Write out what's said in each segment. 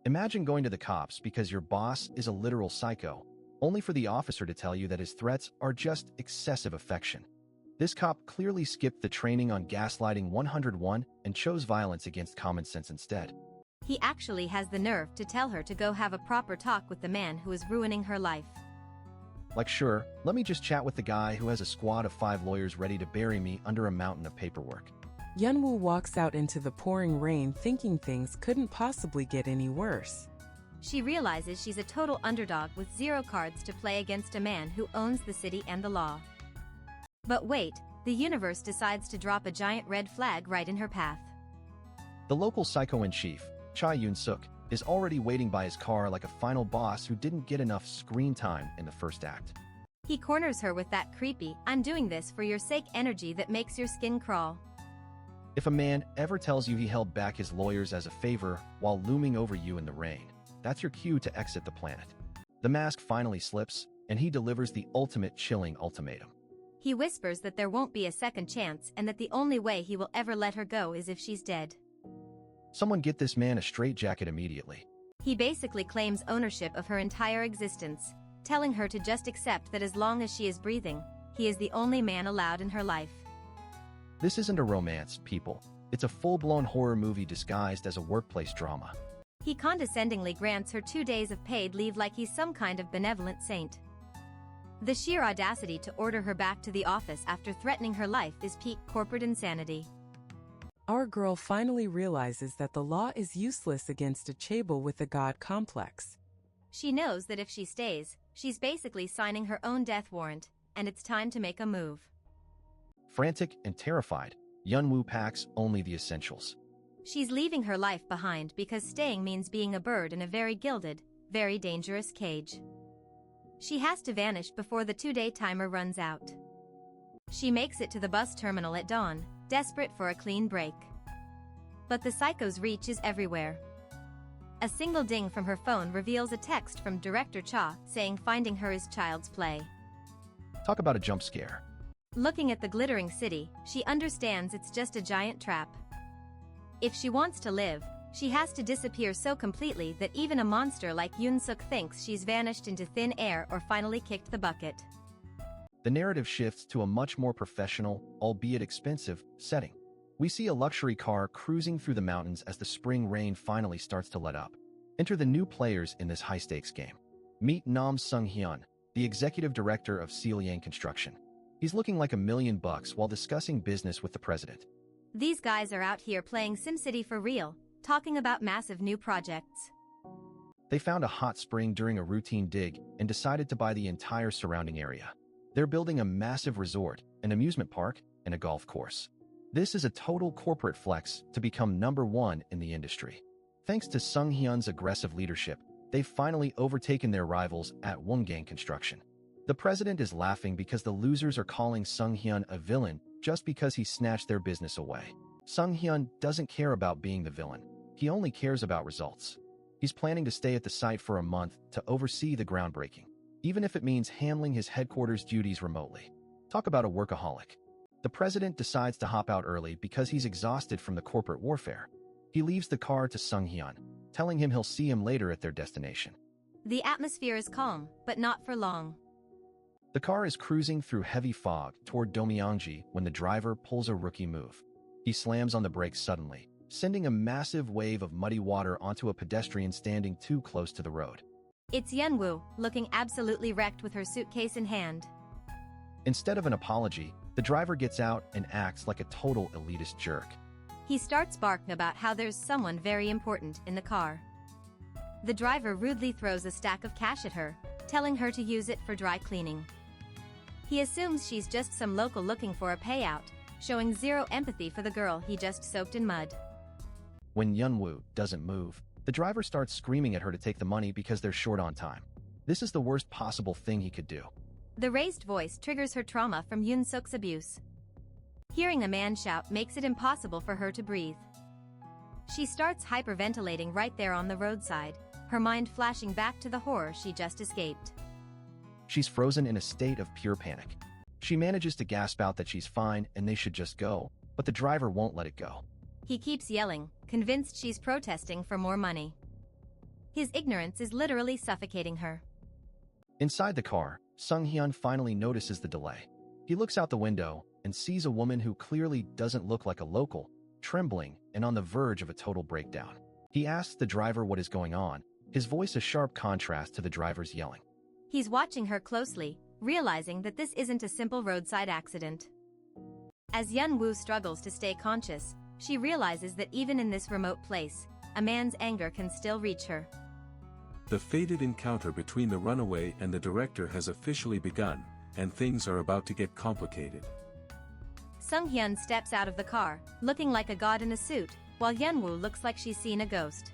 Imagine going to the cops because your boss is a literal psycho, only for the officer to tell you that his threats are just excessive affection. This cop clearly skipped the training on gaslighting 101 and chose violence against common sense instead. He actually has the nerve to tell her to go have a proper talk with the man who is ruining her life. Like, sure, let me just chat with the guy who has a squad of 5 lawyers ready to bury me under a mountain of paperwork. Yunwoo walks out into the pouring rain thinking things couldn't possibly get any worse. She realizes she's a total underdog with 0 cards to play against a man who owns the city and the law. But wait, the universe decides to drop a giant red flag right in her path. The local psycho-in-chief, Cha Yoon-suk, is already waiting by his car like a final boss who didn't get enough screen time in the first act. He corners her with that creepy, "I'm doing this for your sake" energy that makes your skin crawl. If a man ever tells you he held back his lawyers as a favor while looming over you in the rain, that's your cue to exit the planet. The mask finally slips, and he delivers the ultimate chilling ultimatum. He whispers that there won't be a second chance and that the only way he will ever let her go is if she's dead. Someone get this man a straitjacket immediately. He basically claims ownership of her entire existence, telling her to just accept that as long as she is breathing, he is the only man allowed in her life. This isn't a romance, people. It's a full-blown horror movie disguised as a workplace drama. He condescendingly grants her 2 days of paid leave like he's some kind of benevolent saint. The sheer audacity to order her back to the office after threatening her life is peak corporate insanity. Our girl finally realizes that the law is useless against a chaebol with a god complex. She knows that if she stays, she's basically signing her own death warrant, and it's time to make a move. Frantic and terrified, Yunwoo packs only the essentials. She's leaving her life behind because staying means being a bird in a very gilded, very dangerous cage. She has to vanish before the 2-day timer runs out. She makes it to the bus terminal at dawn, desperate for a clean break. But the psycho's reach is everywhere. A single ding from her phone reveals a text from Director Cha saying finding her is child's play. Talk about a jump scare. Looking at the glittering city, she understands it's just a giant trap. If she wants to live, she has to disappear so completely that even a monster like Yoon-suk thinks she's vanished into thin air or finally kicked the bucket. The narrative shifts to a much more professional, albeit expensive, setting. We see a luxury car cruising through the mountains as the spring rain finally starts to let up. Enter the new players in this high-stakes game. Meet Nam Sung-hyun, the executive director of Seolyang Construction. He's looking like $1 million while discussing business with the president. These guys are out here playing SimCity for real, talking about massive new projects. They found a hot spring during a routine dig and decided to buy the entire surrounding area. They're building a massive resort, an amusement park, and a golf course. This is a total corporate flex to become #1 in the industry. Thanks to Sung-hyun's aggressive leadership, they've finally overtaken their rivals at Wongang Construction. The president is laughing because the losers are calling Sung-hyun a villain just because he snatched their business away. Sung-hyun doesn't care about being the villain. He only cares about results. He's planning to stay at the site for a month to oversee the groundbreaking, even if it means handling his headquarters duties remotely. Talk about a workaholic. The president decides to hop out early because he's exhausted from the corporate warfare. He leaves the car to Sung-hyun, telling him he'll see him later at their destination. The atmosphere is calm, but not for long. The car is cruising through heavy fog toward Domyeongji when the driver pulls a rookie move. He slams on the brakes suddenly, sending a massive wave of muddy water onto a pedestrian standing too close to the road. It's Yunwoo, looking absolutely wrecked with her suitcase in hand. Instead of an apology, the driver gets out and acts like a total elitist jerk. He starts barking about how there's someone very important in the car. The driver rudely throws a stack of cash at her, telling her to use it for dry cleaning. He assumes she's just some local looking for a payout, showing zero empathy for the girl he just soaked in mud. When Yunwoo doesn't move, the driver starts screaming at her to take the money because they're short on time. This is the worst possible thing he could do. The raised voice triggers her trauma from Yoon-suk's abuse. Hearing a man shout makes it impossible for her to breathe. She starts hyperventilating right there on the roadside, her mind flashing back to the horror she just escaped. She's frozen in a state of pure panic. She manages to gasp out that she's fine and they should just go, but the driver won't let it go. He keeps yelling, convinced she's protesting for more money. His ignorance is literally suffocating her. Inside the car, Sung-hyun finally notices the delay. He looks out the window and sees a woman who clearly doesn't look like a local, trembling and on the verge of a total breakdown. He asks the driver what is going on, his voice a sharp contrast to the driver's yelling. He's watching her closely, realizing that this isn't a simple roadside accident. As Yeon-woo struggles to stay conscious, she realizes that even in this remote place, a man's anger can still reach her. The fated encounter between the runaway and the director has officially begun, and things are about to get complicated. Sung-hyun steps out of the car, looking like a god in a suit, while Yeon-woo looks like she's seen a ghost.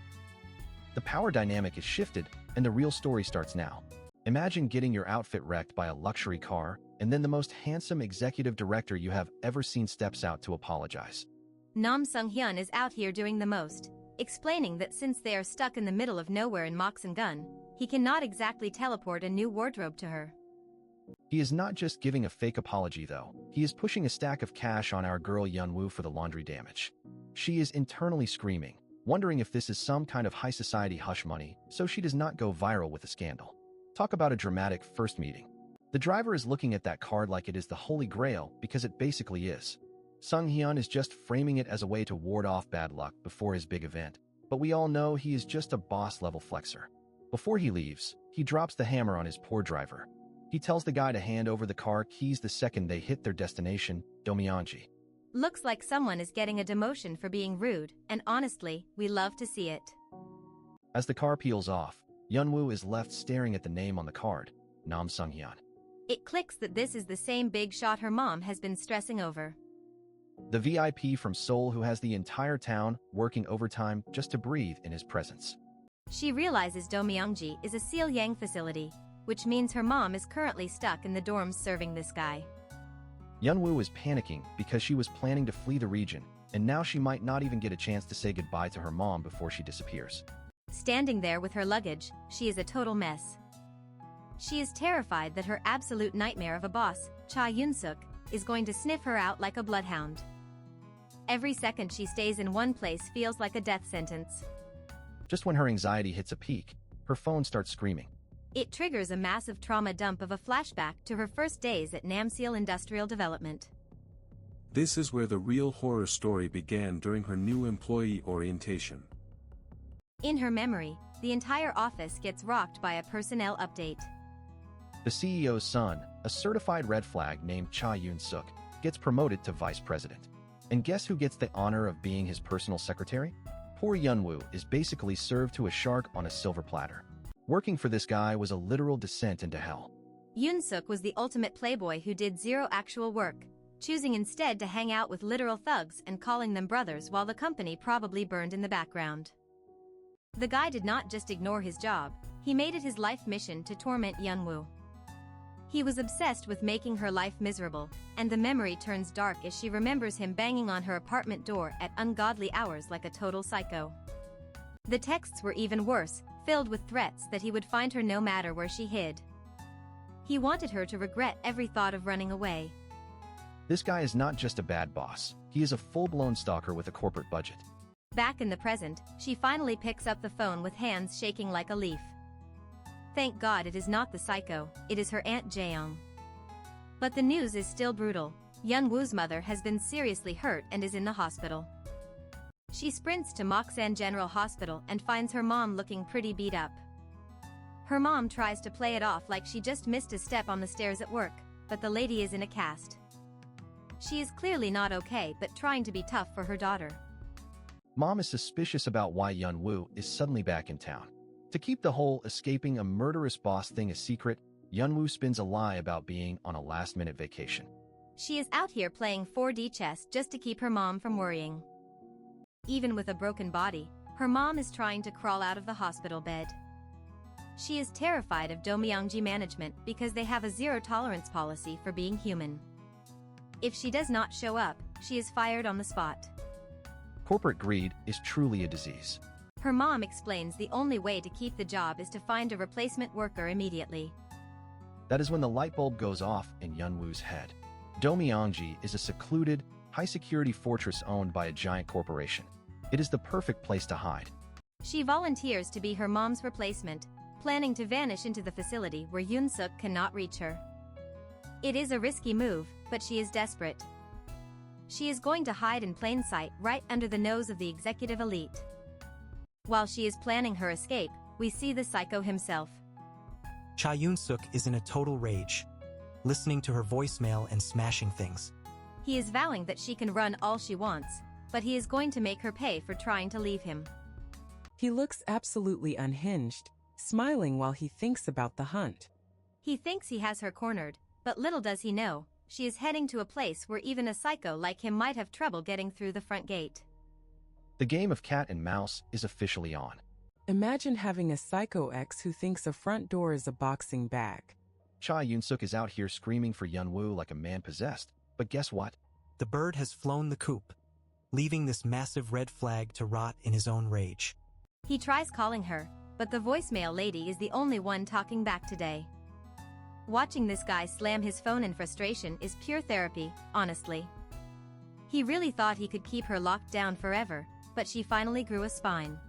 The power dynamic is shifted, and the real story starts now. Imagine getting your outfit wrecked by a luxury car, and then the most handsome executive director you have ever seen steps out to apologize. Nam Sung-hyun is out here doing the most, explaining that since they are stuck in the middle of nowhere in Moksan-gun, he cannot exactly teleport a new wardrobe to her. He is not just giving a fake apology though, he is pushing a stack of cash on our girl Yeon-woo for the laundry damage. She is internally screaming, wondering if this is some kind of high society hush money, so she does not go viral with a scandal. Talk about a dramatic first meeting. The driver is looking at that card like it is the holy grail because it basically is. Sung-hyun is just framing it as a way to ward off bad luck before his big event, but we all know he is just a boss-level flexer. Before he leaves, he drops the hammer on his poor driver. He tells the guy to hand over the car keys the second they hit their destination, Domyeonji. Looks like someone is getting a demotion for being rude, and honestly, we love to see it. As the car peels off, Yeon-woo is left staring at the name on the card, Nam Sung-hyun. It clicks that this is the same big shot her mom has been stressing over. The VIP from Seoul who has the entire town working overtime just to breathe in his presence. She realizes Domyeongji is a Seoul-yang facility, which means her mom is currently stuck in the dorms serving this guy. Yeon-woo is panicking because she was planning to flee the region, and now she might not even get a chance to say goodbye to her mom before she disappears. Standing there with her luggage, she is a total mess. She is terrified that her absolute nightmare of a boss, Cha Yoon-suk, is going to sniff her out like a bloodhound. Every second she stays in one place feels like a death sentence. Just when her anxiety hits a peak, her phone starts screaming. It triggers a massive trauma dump of a flashback to her first days at Namseal Industrial Development. This is where the real horror story began during her new employee orientation. In her memory, the entire office gets rocked by a personnel update. The CEO's son, a certified red flag named Cha Yoon-suk, gets promoted to vice president. And guess who gets the honor of being his personal secretary? Poor Yeon-woo is basically served to a shark on a silver platter. Working for this guy was a literal descent into hell. Yoon-suk was the ultimate playboy who did zero actual work, choosing instead to hang out with literal thugs and calling them brothers while the company probably burned in the background. The guy did not just ignore his job, he made it his life mission to torment Yeon-woo. He was obsessed with making her life miserable, and the memory turns dark as she remembers him banging on her apartment door at ungodly hours like a total psycho. The texts were even worse, filled with threats that he would find her no matter where she hid. He wanted her to regret every thought of running away. This guy is not just a bad boss, he is a full-blown stalker with a corporate budget. Back in the present, she finally picks up the phone with hands shaking like a leaf. Thank God it is not the psycho, it is her Aunt Jaeyoung. But the news is still brutal. Yeon-woo's mother has been seriously hurt and is in the hospital. She sprints to Moksan General Hospital and finds her mom looking pretty beat up. Her mom tries to play it off like she just missed a step on the stairs at work, but the lady is in a cast. She is clearly not okay but trying to be tough for her daughter. Mom is suspicious about why Yeon-woo is suddenly back in town. To keep the whole escaping a murderous boss thing a secret, Yeon-woo spins a lie about being on a last-minute vacation. She is out here playing 4D chess just to keep her mom from worrying. Even with a broken body, her mom is trying to crawl out of the hospital bed. She is terrified of Domyeongji management because they have a zero-tolerance policy for being human. If she does not show up, she is fired on the spot. Corporate greed is truly a disease. Her mom explains the only way to keep the job is to find a replacement worker immediately. That is when the light bulb goes off in Yeon-woo's head. Domyeongji is a secluded, high-security fortress owned by a giant corporation. It is the perfect place to hide. She volunteers to be her mom's replacement, planning to vanish into the facility where Yoon-suk cannot reach her. It is a risky move, but she is desperate. She is going to hide in plain sight right under the nose of the executive elite. While she is planning her escape, we see the psycho himself. Cha Yoon-suk is in a total rage, listening to her voicemail and smashing things. He is vowing that she can run all she wants, but he is going to make her pay for trying to leave him. He looks absolutely unhinged, smiling while he thinks about the hunt. He thinks he has her cornered, but little does he know, she is heading to a place where even a psycho like him might have trouble getting through the front gate. The game of cat and mouse is officially on. Imagine having a psycho ex who thinks a front door is a boxing bag. Cha Yoon-suk is out here screaming for Yeon-woo like a man possessed, but guess what? The bird has flown the coop, leaving this massive red flag to rot in his own rage. He tries calling her, but the voicemail lady is the only one talking back today. Watching this guy slam his phone in frustration is pure therapy, honestly. He really thought he could keep her locked down forever, but she finally grew a spine.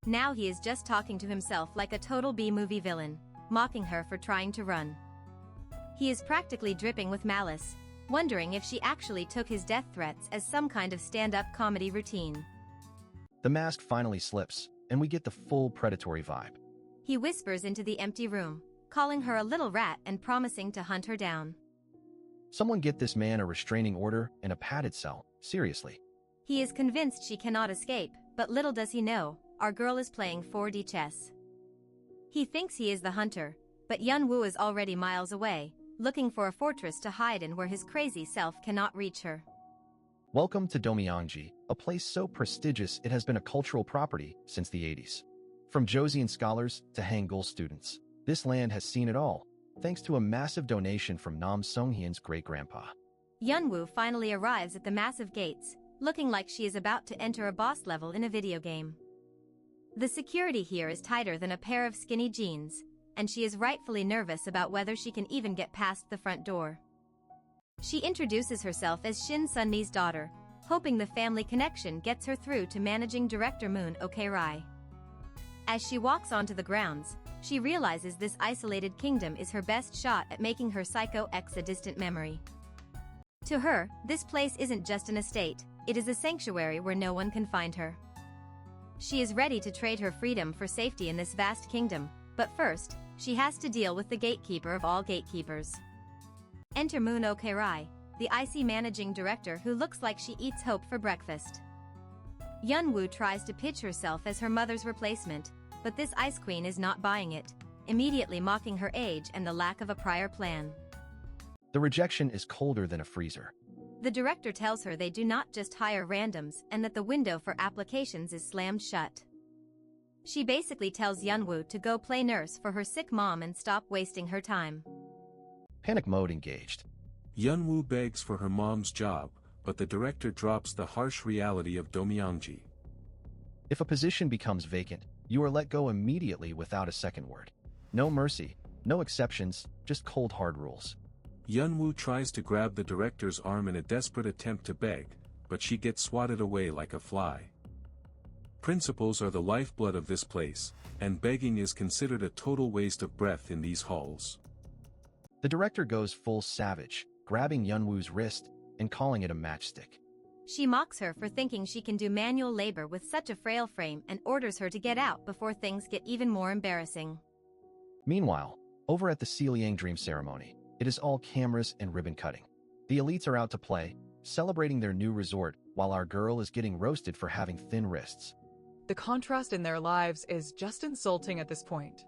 Now he is just talking to himself like a total B-movie villain, mocking her for trying to run. He is practically dripping with malice, wondering if she actually took his death threats as some kind of stand-up comedy routine. The mask finally slips, and we get the full predatory vibe. He whispers into the empty room, calling her a little rat and promising to hunt her down. Someone get this man a restraining order and a padded cell, seriously. He is convinced she cannot escape, but little does he know, our girl is playing 4D chess. He thinks he is the hunter, but Yeon-woo is already miles away, looking for a fortress to hide in where his crazy self cannot reach her. Welcome to Domyeongji, a place so prestigious it has been a cultural property since the 80s. From Joseon scholars to Hangul students, this land has seen it all, thanks to a massive donation from Nam Sung-hyun's great-grandpa. Yeon-woo finally arrives at the massive gates, looking like she is about to enter a boss level in a video game. The security here is tighter than a pair of skinny jeans, and she is rightfully nervous about whether she can even get past the front door. She introduces herself as Shin Sun-mi's daughter, hoping the family connection gets her through to managing director Moon Ok-rai. As she walks onto the grounds, she realizes this isolated kingdom is her best shot at making her psycho ex a distant memory. To her, this place isn't just an estate, it is a sanctuary where no one can find her. She is ready to trade her freedom for safety in this vast kingdom, but first, she has to deal with the gatekeeper of all gatekeepers. Enter Moon Ok-rai, the icy managing director who looks like she eats hope for breakfast. Yeon-woo tries to pitch herself as her mother's replacement, but this ice queen is not buying it, immediately mocking her age and the lack of a prior plan. The rejection is colder than a freezer. The director tells her they do not just hire randoms and that the window for applications is slammed shut. She basically tells Yeon-woo to go play nurse for her sick mom and stop wasting her time. Panic mode engaged. Yeon-woo begs for her mom's job, but the director drops the harsh reality of Domyeongji. If a position becomes vacant, you are let go immediately without a second word. No mercy, no exceptions, just cold hard rules. Yeon-woo tries to grab the director's arm in a desperate attempt to beg, but she gets swatted away like a fly. Principles are the lifeblood of this place, and begging is considered a total waste of breath in these halls. The director goes full savage, grabbing Yeon-woo's wrist and calling it a matchstick. She mocks her for thinking she can do manual labor with such a frail frame and orders her to get out before things get even more embarrassing. Meanwhile, over at the Sealiang Dream Ceremony, it is all cameras and ribbon cutting. The elites are out to play, celebrating their new resort, while our girl is getting roasted for having thin wrists. The contrast in their lives is just insulting at this point.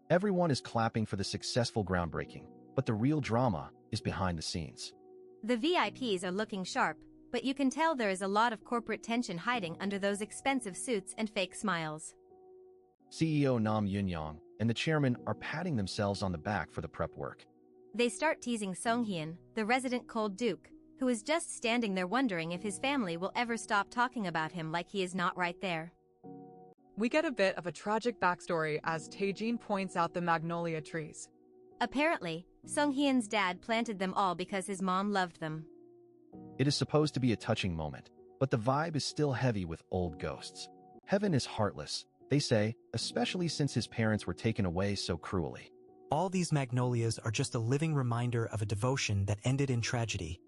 Everyone is clapping for the successful groundbreaking, but the real drama is behind the scenes. The VIPs are looking sharp, but you can tell there is a lot of corporate tension hiding under those expensive suits and fake smiles. CEO Nam Yoon-young and the chairman are patting themselves on the back for the prep work. They start teasing Sung-hyun, the resident cold duke, who is just standing there wondering if his family will ever stop talking about him like he is not right there. We get a bit of a tragic backstory as Taejin points out the magnolia trees. Apparently, Sung-hyun's dad planted them all because his mom loved them. It is supposed to be a touching moment, but the vibe is still heavy with old ghosts. Heaven is heartless, they say, especially since his parents were taken away so cruelly. All these magnolias are just a living reminder of a devotion that ended in tragedy,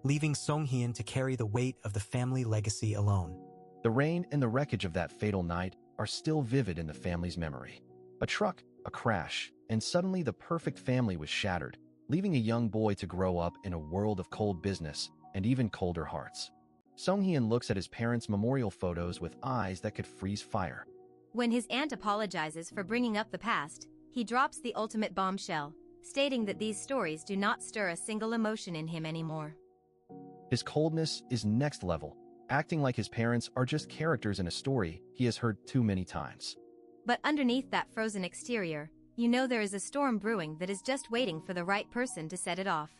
leaving Song-hyun to carry the weight of the family legacy alone. The rain and the wreckage of that fatal night are still vivid in the family's memory. A truck, a crash, and suddenly the perfect family was shattered, leaving a young boy to grow up in a world of cold business and even colder hearts. Song-hyun looks at his parents' memorial photos with eyes that could freeze fire. When his aunt apologizes for bringing up the past, he drops the ultimate bombshell, stating that these stories do not stir a single emotion in him anymore. His coldness is next level, acting like his parents are just characters in a story he has heard too many times. But underneath that frozen exterior, you know there is a storm brewing that is just waiting for the right person to set it off.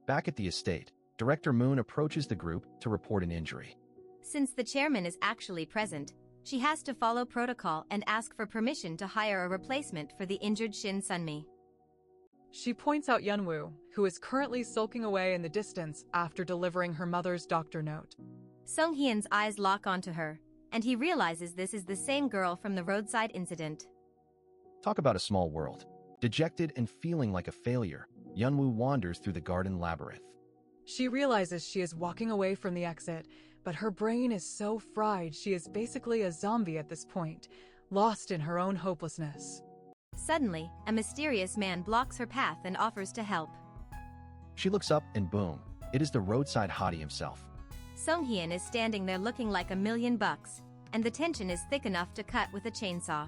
Back at the estate, Director Moon approaches the group to report an injury. Since the chairman is actually present, she has to follow protocol and ask for permission to hire a replacement for the injured Shin Sunmi. She points out Yunwoo, who is currently sulking away in the distance after delivering her mother's doctor note. Sung-hyun's eyes lock onto her, and he realizes this is the same girl from the roadside incident. Talk about a small world. Dejected and feeling like a failure, Yunwoo wanders through the garden labyrinth. She realizes she is walking away from the exit, but her brain is so fried she is basically a zombie at this point, lost in her own hopelessness. Suddenly, a mysterious man blocks her path and offers to help. She looks up and boom, it is the roadside hottie himself. Sung-hyun is standing there looking like $1,000,000, and the tension is thick enough to cut with a chainsaw.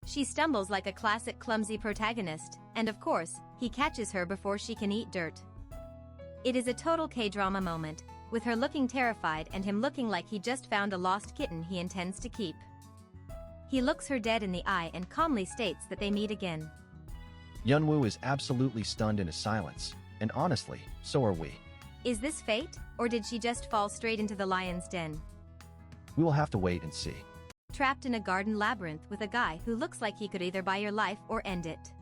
She stumbles like a classic clumsy protagonist, and of course, he catches her before she can eat dirt. It is a total K-drama moment, with her looking terrified and him looking like he just found a lost kitten he intends to keep. He looks her dead in the eye and calmly states that they meet again. Yunwoo is absolutely stunned into silence, and honestly, so are we. Is this fate, or did she just fall straight into the lion's den? We will have to wait and see. Trapped in a garden labyrinth with a guy who looks like he could either buy your life or end it.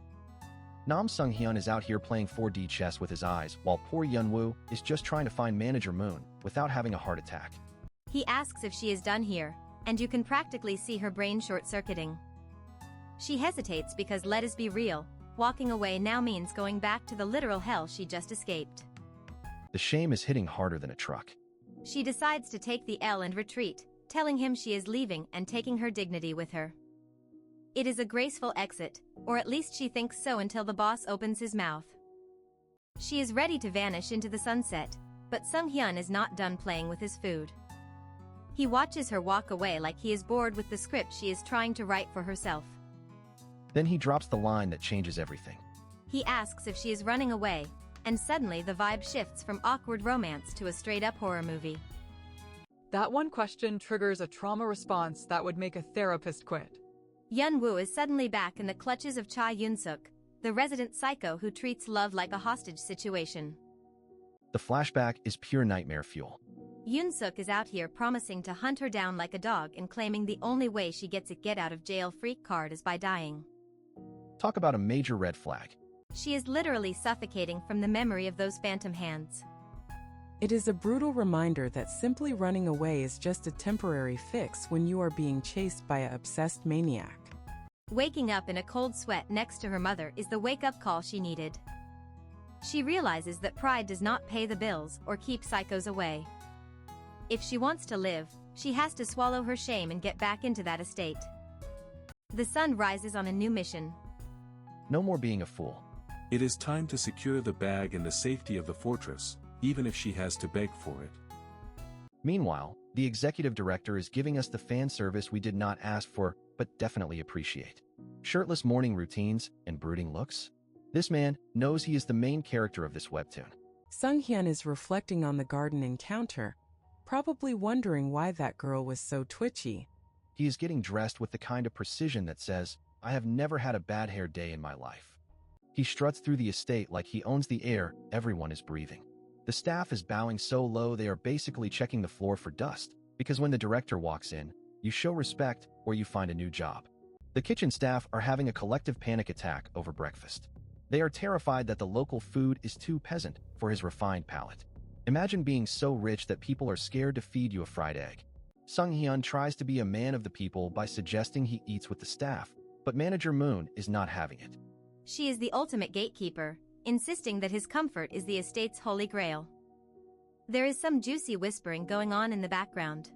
Nam Sung-hyun is out here playing 4D chess with his eyes, while poor Yunwoo is just trying to find Manager Moon without having a heart attack. He asks if she is done here, and you can practically see her brain short-circuiting. She hesitates because, let us be real, walking away now means going back to the literal hell she just escaped. The shame is hitting harder than a truck. She decides to take the L and retreat, telling him she is leaving and taking her dignity with her. It is a graceful exit, or at least she thinks so until the boss opens his mouth. She is ready to vanish into the sunset, but Sung-hyun is not done playing with his food. He watches her walk away like he is bored with the script she is trying to write for herself. Then he drops the line that changes everything. He asks if she is running away, and suddenly the vibe shifts from awkward romance to a straight-up horror movie. That one question triggers a trauma response that would make a therapist quit. Yunwoo is suddenly back in the clutches of Cha Yoon-suk, the resident psycho who treats love like a hostage situation. The flashback is pure nightmare fuel. Yoon-suk is out here promising to hunt her down like a dog and claiming the only way she gets a get-out-of-jail-free card is by dying. Talk about a major red flag. She is literally suffocating from the memory of those phantom hands. It is a brutal reminder that simply running away is just a temporary fix when you are being chased by an obsessed maniac. Waking up in a cold sweat next to her mother is the wake-up call she needed. She realizes that pride does not pay the bills or keep psychos away. If she wants to live, she has to swallow her shame and get back into that estate. The sun rises on a new mission. No more being a fool. It is time to secure the bag in the safety of the fortress, even if she has to beg for it. Meanwhile, the executive director is giving us the fan service we did not ask for, but definitely appreciate. Shirtless morning routines and brooding looks. This man knows he is the main character of this webtoon. Sung-hyun is reflecting on the garden encounter, probably wondering why that girl was so twitchy. He is getting dressed with the kind of precision that says, I have never had a bad hair day in my life. He struts through the estate like he owns the air everyone is breathing. The staff is bowing so low they are basically checking the floor for dust, because when the director walks in, you show respect or you find a new job. The kitchen staff are having a collective panic attack over breakfast. They are terrified that the local food is too peasant for his refined palate. Imagine being so rich that people are scared to feed you a fried egg. Sung-hyun tries to be a man of the people by suggesting he eats with the staff, but manager Moon is not having it. She is the ultimate gatekeeper, insisting that his comfort is the estate's holy grail. There is some juicy whispering going on in the background.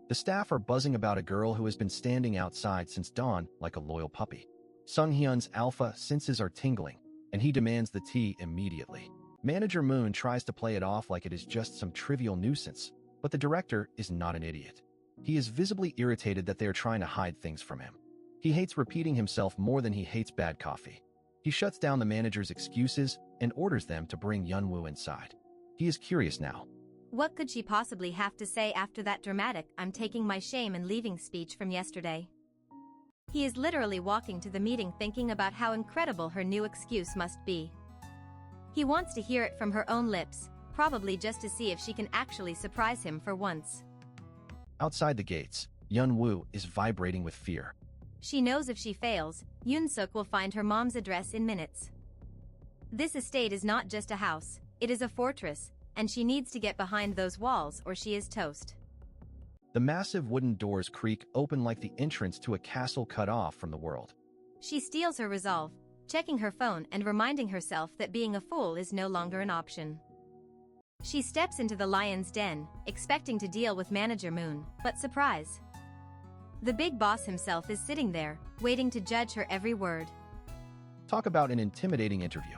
The staff are buzzing about a girl who has been standing outside since dawn like a loyal puppy. Sung-hyun's alpha senses are tingling, and he demands the tea immediately. Manager Moon tries to play it off like it is just some trivial nuisance, but the director is not an idiot. He is visibly irritated that they are trying to hide things from him. He hates repeating himself more than he hates bad coffee. He shuts down the manager's excuses and orders them to bring Yeonwoo inside. He is curious now. What could she possibly have to say after that dramatic "I'm taking my shame and leaving" speech from yesterday? He is literally walking to the meeting thinking about how incredible her new excuse must be. He wants to hear it from her own lips, probably just to see if she can actually surprise him for once. Outside the gates, Yeonwoo is vibrating with fear. She knows if she fails, Yoon-suk will find her mom's address in minutes. This estate is not just a house, it is a fortress, and she needs to get behind those walls or she is toast. The massive wooden doors creak open like the entrance to a castle cut off from the world. She steals her resolve, checking her phone and reminding herself that being a fool is no longer an option. She steps into the lion's den, expecting to deal with Manager Moon, but surprise! The big boss himself is sitting there, waiting to judge her every word. Talk about an intimidating interview.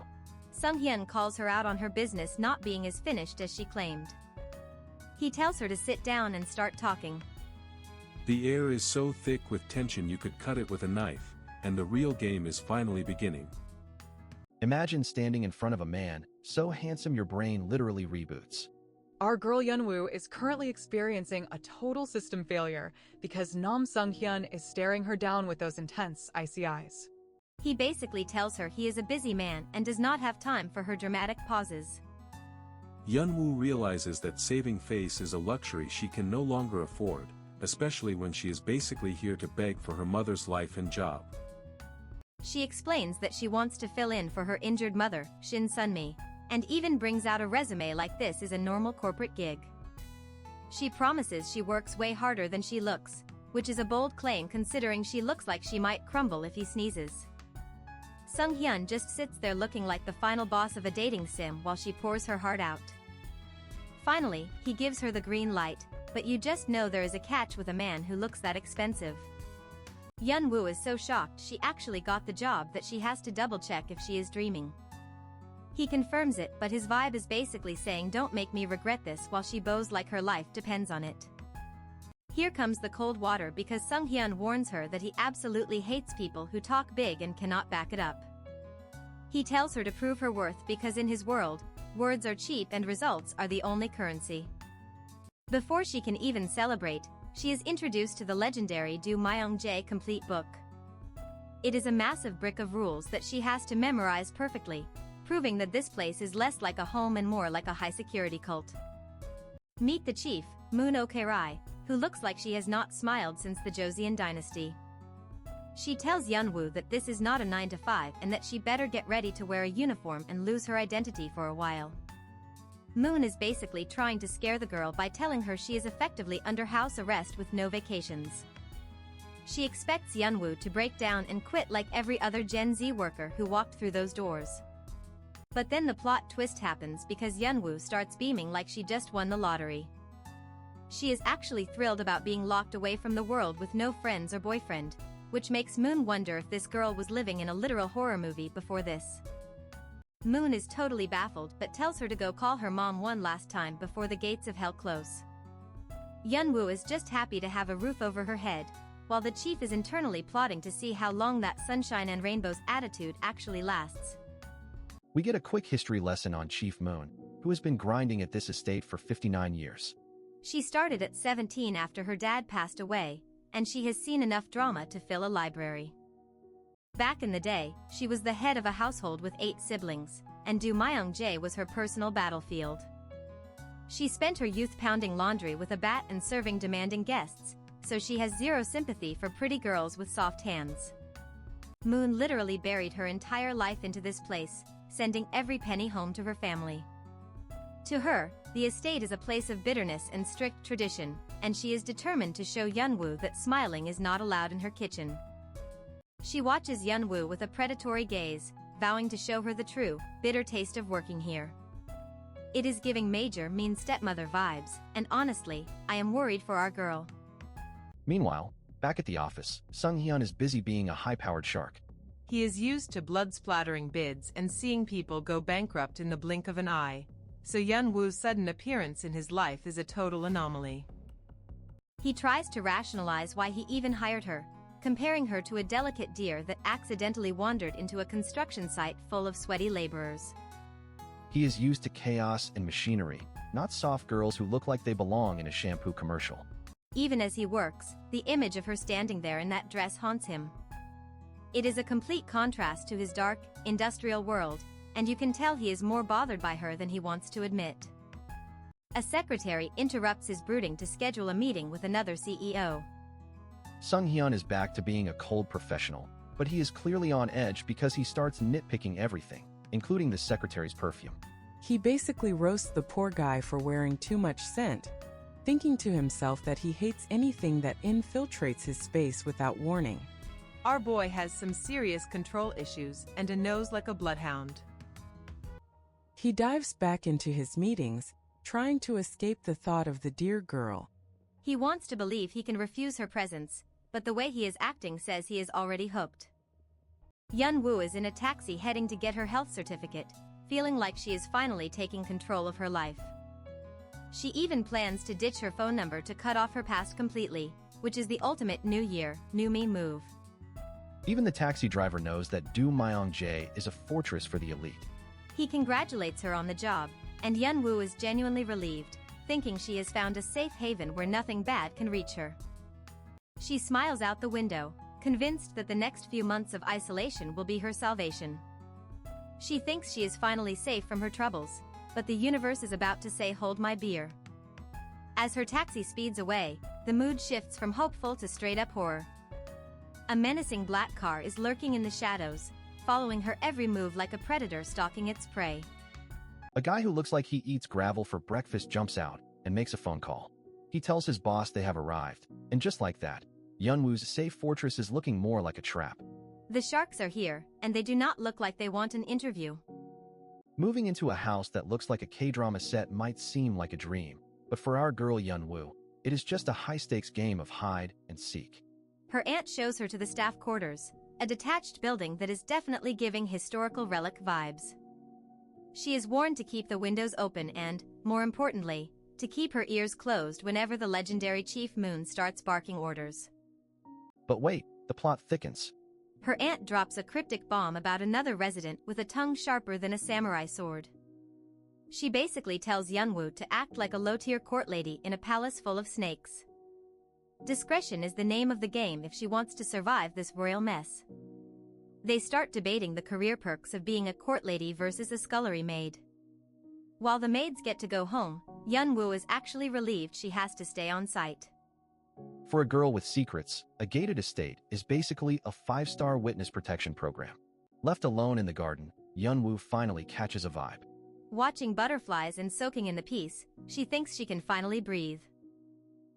Sung-hyun calls her out on her business not being as finished as she claimed. He tells her to sit down and start talking. The air is so thick with tension you could cut it with a knife, and the real game is finally beginning. Imagine standing in front of a man so handsome your brain literally reboots. Our girl Yeonwoo is currently experiencing a total system failure because Nam Sung-hyun is staring her down with those intense, icy eyes. He basically tells her he is a busy man and does not have time for her dramatic pauses. Yeonwoo realizes that saving face is a luxury she can no longer afford, especially when she is basically here to beg for her mother's life and job. She explains that she wants to fill in for her injured mother, Shin Sunmi, and even brings out a resume like this is a normal corporate gig. She promises she works way harder than she looks, which is a bold claim considering she looks like she might crumble if he sneezes. Sung-hyun just sits there looking like the final boss of a dating sim while she pours her heart out. Finally, he gives her the green light, but you just know there is a catch with a man who looks that expensive. Yeonwoo is so shocked she actually got the job that she has to double-check if she is dreaming. He confirms it, but his vibe is basically saying don't make me regret this while she bows like her life depends on it. Here comes the cold water because Sung-hyun warns her that he absolutely hates people who talk big and cannot back it up. He tells her to prove her worth because in his world, words are cheap and results are the only currency. Before she can even celebrate, she is introduced to the legendary Do Myung-jae complete book. It is a massive brick of rules that she has to memorize perfectly, proving that this place is less like a home and more like a high-security cult. Meet the chief, Moon Ok-rai, who looks like she has not smiled since the Joseon dynasty. She tells Yeonwoo that this is not a 9-to-5 and that she better get ready to wear a uniform and lose her identity for a while. Moon is basically trying to scare the girl by telling her she is effectively under house arrest with no vacations. She expects Yeonwoo to break down and quit like every other Gen Z worker who walked through those doors. But then the plot twist happens because Yeonwoo starts beaming like she just won the lottery. She is actually thrilled about being locked away from the world with no friends or boyfriend, which makes Moon wonder if this girl was living in a literal horror movie before this. Moon is totally baffled but tells her to go call her mom one last time before the gates of hell close. Yeonwoo is just happy to have a roof over her head, while the chief is internally plotting to see how long that sunshine and rainbows attitude actually lasts. We get a quick history lesson on Chief Moon, who has been grinding at this estate for 59 years. She started at 17 after her dad passed away, and she has seen enough drama to fill a library. Back in the day, she was the head of a household with 8 siblings, and Do Myung-jae was her personal battlefield. She spent her youth pounding laundry with a bat and serving demanding guests, so she has zero sympathy for pretty girls with soft hands. Moon literally buried her entire life into this place, sending every penny home to her family. To her, the estate is a place of bitterness and strict tradition, and she is determined to show Yunwoo that smiling is not allowed in her kitchen. She watches Yunwoo with a predatory gaze, vowing to show her the true, bitter taste of working here. It is giving major mean stepmother vibes, and honestly, I am worried for our girl. Meanwhile, back at the office, Sung-hyun is busy being a high-powered shark. He is used to blood-splattering bids and seeing people go bankrupt in the blink of an eye, so Yunwoo's sudden appearance in his life is a total anomaly. He tries to rationalize why he even hired her, comparing her to a delicate deer that accidentally wandered into a construction site full of sweaty laborers. He is used to chaos and machinery, not soft girls who look like they belong in a shampoo commercial. Even as he works, the image of her standing there in that dress haunts him. It is a complete contrast to his dark, industrial world, and you can tell he is more bothered by her than he wants to admit. A secretary interrupts his brooding to schedule a meeting with another CEO. Sung-hyun is back to being a cold professional, but he is clearly on edge because he starts nitpicking everything, including the secretary's perfume. He basically roasts the poor guy for wearing too much scent, thinking to himself that he hates anything that infiltrates his space without warning. Our boy has some serious control issues and a nose like a bloodhound. He dives back into his meetings, trying to escape the thought of the dear girl. He wants to believe he can refuse her presence, but the way he is acting says he is already hooked. Yunwoo is in a taxi heading to get her health certificate, feeling like she is finally taking control of her life. She even plans to ditch her phone number to cut off her past completely, which is the ultimate New Year, New Me move. Even the taxi driver knows that Do Myong-jae is a fortress for the elite. He congratulates her on the job, and Yunwoo is genuinely relieved, thinking she has found a safe haven where nothing bad can reach her. She smiles out the window, convinced that the next few months of isolation will be her salvation. She thinks she is finally safe from her troubles, but the universe is about to say hold my beer. As her taxi speeds away, the mood shifts from hopeful to straight-up horror. A menacing black car is lurking in the shadows, following her every move like a predator stalking its prey. A guy who looks like he eats gravel for breakfast jumps out and makes a phone call. He tells his boss they have arrived, and just like that, Yunwoo's safe fortress is looking more like a trap. The sharks are here, and they do not look like they want an interview. Moving into a house that looks like a K-drama set might seem like a dream, but for our girl Yunwoo, it is just a high-stakes game of hide and seek. Her aunt shows her to the staff quarters, a detached building that is definitely giving historical relic vibes. She is warned to keep the windows open and, more importantly, to keep her ears closed whenever the legendary Chief Moon starts barking orders. But wait, the plot thickens. Her aunt drops a cryptic bomb about another resident with a tongue sharper than a samurai sword. She basically tells Yunwoo to act like a low-tier court lady in a palace full of snakes. Discretion is the name of the game if she wants to survive this royal mess. They start debating the career perks of being a court lady versus a scullery maid. While the maids get to go home, Yunwoo is actually relieved she has to stay on site. For a girl with secrets, a gated estate is basically a 5-star witness protection program. Left alone in the garden, Yunwoo finally catches a vibe. Watching butterflies and soaking in the peace, she thinks she can finally breathe.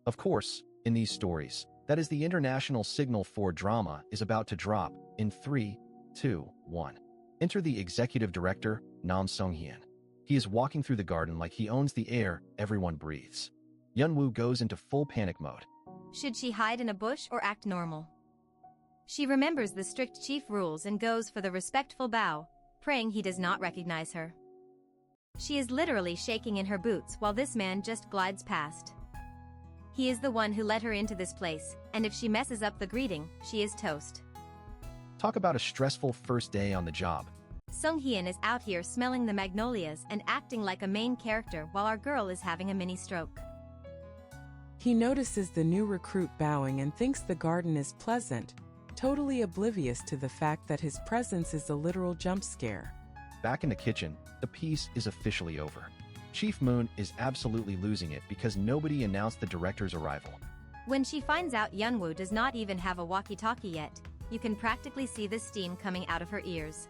Of course, in these stories, that is the international signal for drama is about to drop in 3, 2, 1. Enter the executive director, Nam Sung-hyun. He is walking through the garden like he owns the air everyone breathes. Yunwoo goes into full panic mode. Should she hide in a bush or act normal? She remembers the strict chief rules and goes for the respectful bow, praying he does not recognize her. She is literally shaking in her boots while this man just glides past. He is the one who let her into this place, and if she messes up the greeting, she is toast. Talk about a stressful first day on the job. Sung-hyun is out here smelling the magnolias and acting like a main character while our girl is having a mini stroke. He notices the new recruit bowing and thinks the garden is pleasant, totally oblivious to the fact that his presence is a literal jump scare. Back in the kitchen, the piece is officially over. Chief Moon is absolutely losing it because nobody announced the director's arrival. When she finds out Yunwoo does not even have a walkie-talkie yet, you can practically see the steam coming out of her ears.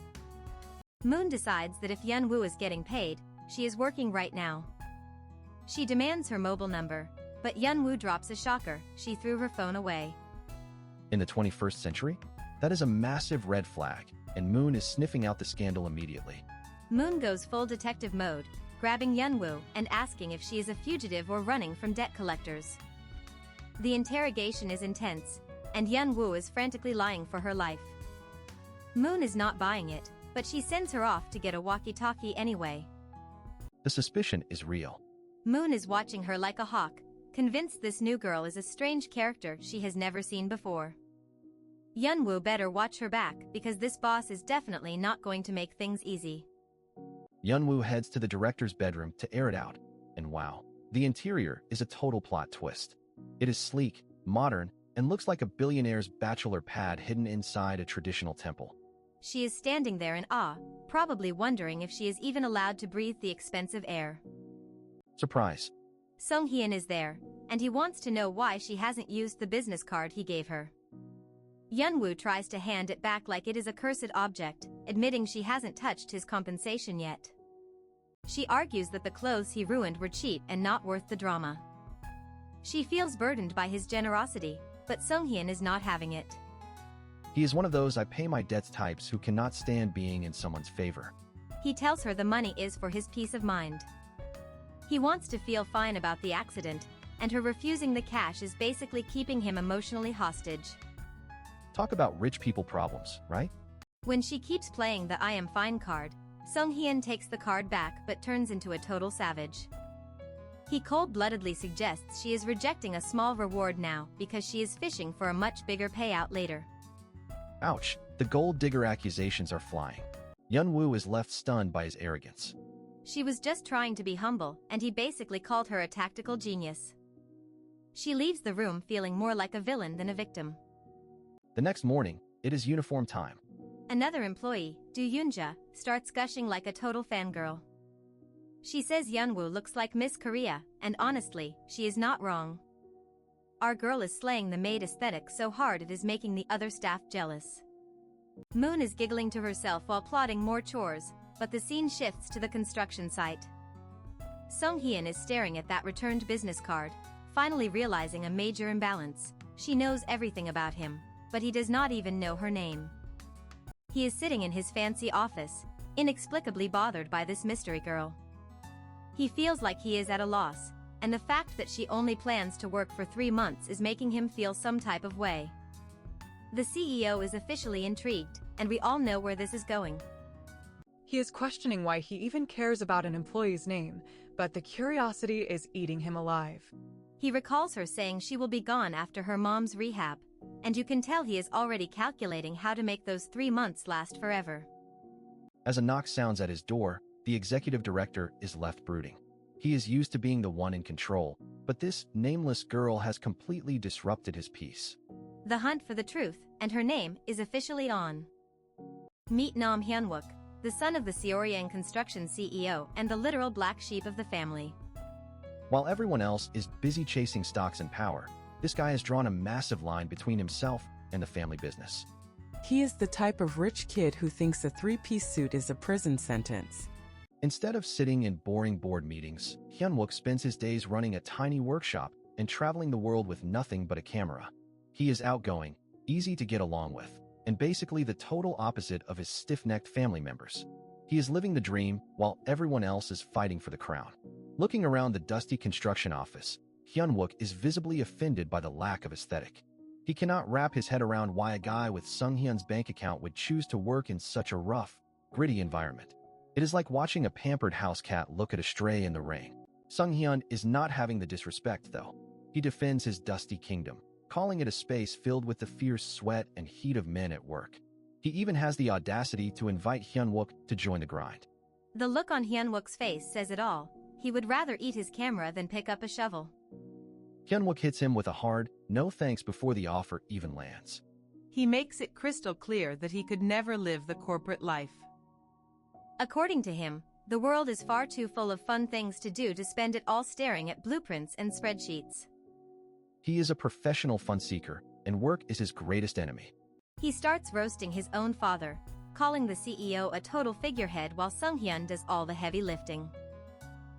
Moon decides that if Yunwoo is getting paid, she is working right now. She demands her mobile number, But Yunwoo drops a shocker. She threw her phone away. In the 21st century? That is a massive red flag, and Moon is sniffing out the scandal immediately. Moon goes full detective mode, grabbing Yunwoo and asking if she is a fugitive or running from debt collectors. The interrogation is intense, and Yunwoo is frantically lying for her life. Moon is not buying it, but she sends her off to get a walkie-talkie anyway. The suspicion is real. Moon is watching her like a hawk, convinced this new girl is a strange character she has never seen before. Yunwoo better watch her back because this boss is definitely not going to make things easy. Yunwoo heads to the director's bedroom to air it out, and wow, the interior is a total plot twist. It is sleek, modern, and looks like a billionaire's bachelor pad hidden inside a traditional temple. She is standing there in awe, probably wondering if she is even allowed to breathe the expensive air. Surprise. Songhyun is there, and he wants to know why she hasn't used the business card he gave her. Yunwoo tries to hand it back like it is a cursed object, admitting she hasn't touched his compensation yet. She argues that the clothes he ruined were cheap and not worth the drama. She feels burdened by his generosity, but Songhyun is not having it. He is one of those I pay my debts types who cannot stand being in someone's favor. He tells her the money is for his peace of mind. He wants to feel fine about the accident, and her refusing the cash is basically keeping him emotionally hostage. Talk about rich people problems, right? When she keeps playing the I am fine card, Songhyun takes the card back but turns into a total savage. He cold-bloodedly suggests she is rejecting a small reward now because she is fishing for a much bigger payout later. Ouch, the gold digger accusations are flying. Yunwoo is left stunned by his arrogance. She was just trying to be humble, and he basically called her a tactical genius. She leaves the room feeling more like a villain than a victim. The next morning, it is uniform time. Another employee, Do Yoonja, starts gushing like a total fangirl. She says Yunwoo looks like Miss Korea, and honestly, she is not wrong. Our girl is slaying the maid aesthetic so hard it is making the other staff jealous. Moon is giggling to herself while plotting more chores, but the scene shifts to the construction site. Songhyun is staring at that returned business card, finally realizing a major imbalance. She knows everything about him, but he does not even know her name. He is sitting in his fancy office, inexplicably bothered by this mystery girl. He feels like he is at a loss, and the fact that she only plans to work for 3 months is making him feel some type of way. The CEO is officially intrigued, and we all know where this is going. He is questioning why he even cares about an employee's name, but the curiosity is eating him alive. He recalls her saying she will be gone after her mom's rehab, and you can tell he is already calculating how to make those 3 months last forever. As a knock sounds at his door, the executive director is left brooding. He is used to being the one in control, but this nameless girl has completely disrupted his peace. The hunt for the truth, and her name, is officially on. Meet Nam Hyunwook, the son of the Seoryang Construction CEO and the literal black sheep of the family. While everyone else is busy chasing stocks and power, this guy has drawn a massive line between himself and the family business. He is the type of rich kid who thinks a 3-piece suit is a prison sentence. Instead of sitting in boring board meetings, Hyunwook spends his days running a tiny workshop and traveling the world with nothing but a camera. He is outgoing, easy to get along with, and basically the total opposite of his stiff-necked family members. He is living the dream while everyone else is fighting for the crown. Looking around the dusty construction office, Hyunwook is visibly offended by the lack of aesthetic. He cannot wrap his head around why a guy with Sunghyun's bank account would choose to work in such a rough, gritty environment. It is like watching a pampered house cat look at a stray in the rain. Sunghyun is not having the disrespect, though. He defends his dusty kingdom, calling it a space filled with the fierce sweat and heat of men at work. He even has the audacity to invite Hyunwook to join the grind. The look on Hyunwook's face says it all. He would rather eat his camera than pick up a shovel. Hyunwook hits him with a hard, no thanks before the offer even lands. He makes it crystal clear that he could never live the corporate life. According to him, the world is far too full of fun things to do to spend it all staring at blueprints and spreadsheets. He is a professional fun seeker, and work is his greatest enemy. He starts roasting his own father, calling the CEO a total figurehead while Sunghyun does all the heavy lifting.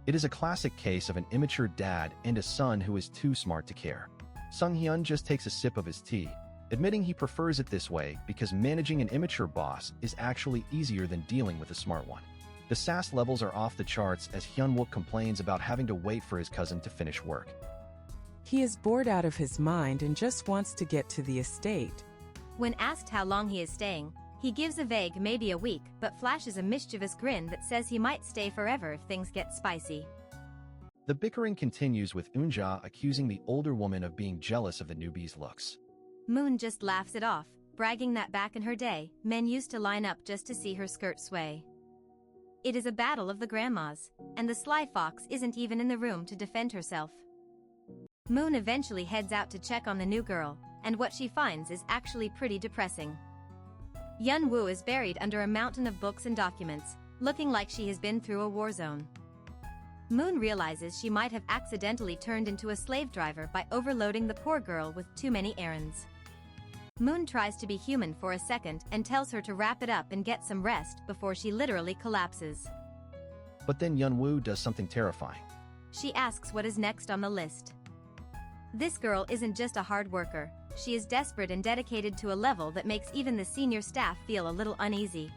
It is a classic case of an immature dad and a son who is too smart to care. Sung-hyun just takes a sip of his tea, admitting he prefers it this way because managing an immature boss is actually easier than dealing with a smart one. The sass levels are off the charts as Hyun-wook complains about having to wait for his cousin to finish work. He is bored out of his mind and just wants to get to the estate. When asked how long he is staying, he gives a vague maybe a week but flashes a mischievous grin that says he might stay forever if things get spicy. The bickering continues with Eunja accusing the older woman of being jealous of the newbie's looks. Moon just laughs it off, bragging that back in her day, men used to line up just to see her skirt sway. It is a battle of the grandmas, and the sly fox isn't even in the room to defend herself. Moon eventually heads out to check on the new girl, and what she finds is actually pretty depressing. Hyun-woo is buried under a mountain of books and documents, looking like she has been through a war zone. Moon realizes she might have accidentally turned into a slave driver by overloading the poor girl with too many errands. Moon tries to be human for a second and tells her to wrap it up and get some rest before she literally collapses. But then Hyun-woo does something terrifying. She asks what is next on the list. This girl isn't just a hard worker, she is desperate and dedicated to a level that makes even the senior staff feel a little uneasy.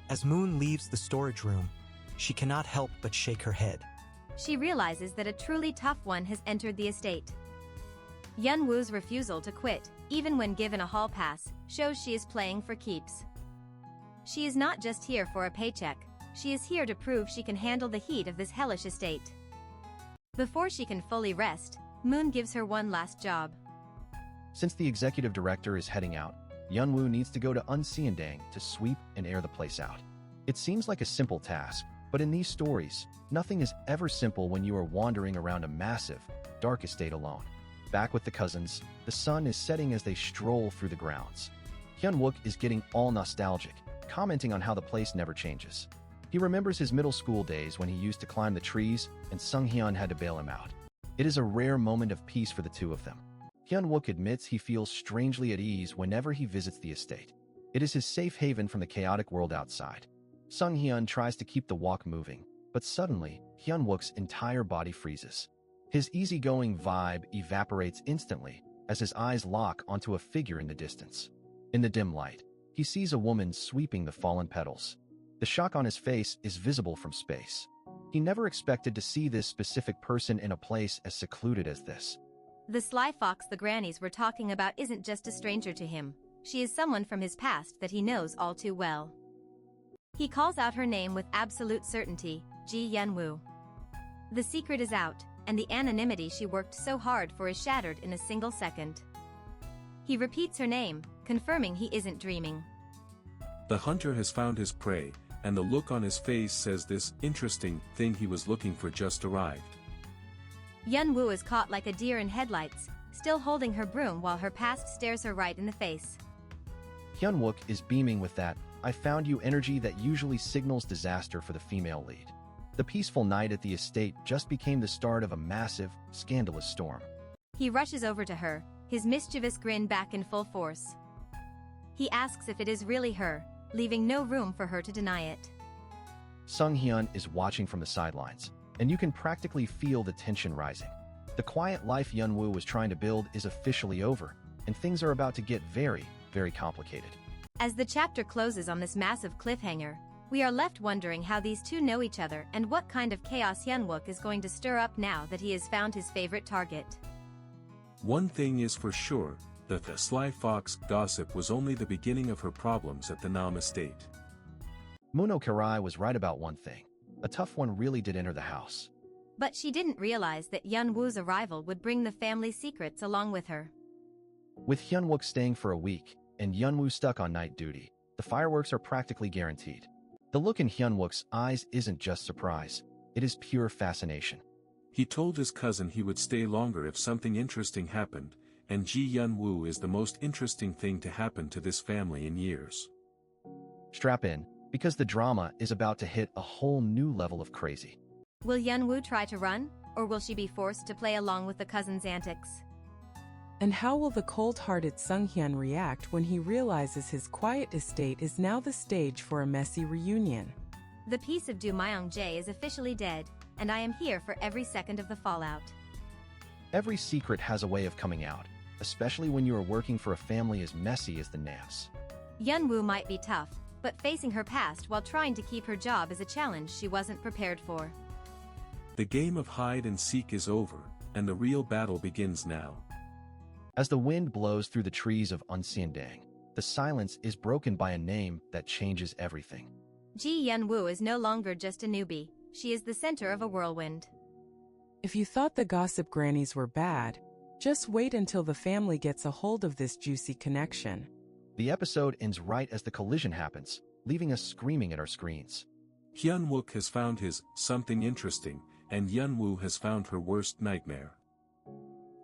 As Moon leaves the storage room, she cannot help but shake her head. She realizes that a truly tough one has entered the estate. Hyun-woo's refusal to quit, even when given a hall pass, shows she is playing for keeps. She is not just here for a paycheck, she is here to prove she can handle the heat of this hellish estate. Before she can fully rest, Moon gives her one last job. Since the executive director is heading out, Hyun-woo needs to go to Unseendang to sweep and air the place out. It seems like a simple task, but in these stories, nothing is ever simple when you are wandering around a massive, dark estate alone. Back with the cousins, the sun is setting as they stroll through the grounds. Hyun-wook is getting all nostalgic, commenting on how the place never changes. He remembers his middle school days when he used to climb the trees and Sung-hyun had to bail him out. It is a rare moment of peace for the two of them. Hyun-wook admits he feels strangely at ease whenever he visits the estate. It is his safe haven from the chaotic world outside. Sung-hyun tries to keep the walk moving, but suddenly, Hyun-wook's entire body freezes. His easygoing vibe evaporates instantly as his eyes lock onto a figure in the distance. In the dim light, he sees a woman sweeping the fallen petals. The shock on his face is visible from space. He never expected to see this specific person in a place as secluded as this. The sly fox the grannies were talking about isn't just a stranger to him. She is someone from his past that he knows all too well. He calls out her name with absolute certainty, Ji Hyun-woo. The secret is out, and the anonymity she worked so hard for is shattered in a single second. He repeats her name, confirming he isn't dreaming. The hunter has found his prey, and the look on his face says this interesting thing he was looking for just arrived. Hyun-woo is caught like a deer in headlights, still holding her broom while her past stares her right in the face. Hyun-wook is beaming with that "I found you" energy that usually signals disaster for the female lead. The peaceful night at the estate just became the start of a massive, scandalous storm. He rushes over to her, his mischievous grin back in full force. He asks if it is really her, leaving no room for her to deny it. Sung-hyun is watching from the sidelines, and you can practically feel the tension rising. The quiet life Hyun-woo was trying to build is officially over, and things are about to get very, very complicated. As the chapter closes on this massive cliffhanger, we are left wondering how these two know each other and what kind of chaos Hyun-wook is going to stir up now that he has found his favorite target. One thing is for sure, that the sly fox gossip was only the beginning of her problems at the Nam estate. Muno Karai was right about one thing. A tough one really did enter the house. But she didn't realize that Hyun-woo's arrival would bring the family's secrets along with her. With Hyun-wook staying for a week, and Hyun-woo stuck on night duty, the fireworks are practically guaranteed. The look in Hyun-wook's eyes isn't just surprise, it is pure fascination. He told his cousin he would stay longer if something interesting happened, and Ji Hyun-woo is the most interesting thing to happen to this family in years. Strap in, because the drama is about to hit a whole new level of crazy. Will Hyun-woo try to run, or will she be forced to play along with the cousin's antics? And how will the cold-hearted Sung-hyun react when he realizes his quiet estate is now the stage for a messy reunion? The piece of Do Myung-jae is officially dead, and I am here for every second of the fallout. Every secret has a way of coming out, especially when you are working for a family as messy as the Navs. Yunwoo might be tough, but facing her past while trying to keep her job is a challenge she wasn't prepared for. The game of hide and seek is over, and the real battle begins now. As the wind blows through the trees of Unsiandang, the silence is broken by a name that changes everything. Ji Yunwoo is no longer just a newbie, she is the center of a whirlwind. If you thought the gossip grannies were bad, just wait until the family gets a hold of this juicy connection. The episode ends right as the collision happens, leaving us screaming at our screens. Hyun-wook has found his something interesting, and Yun-woo has found her worst nightmare.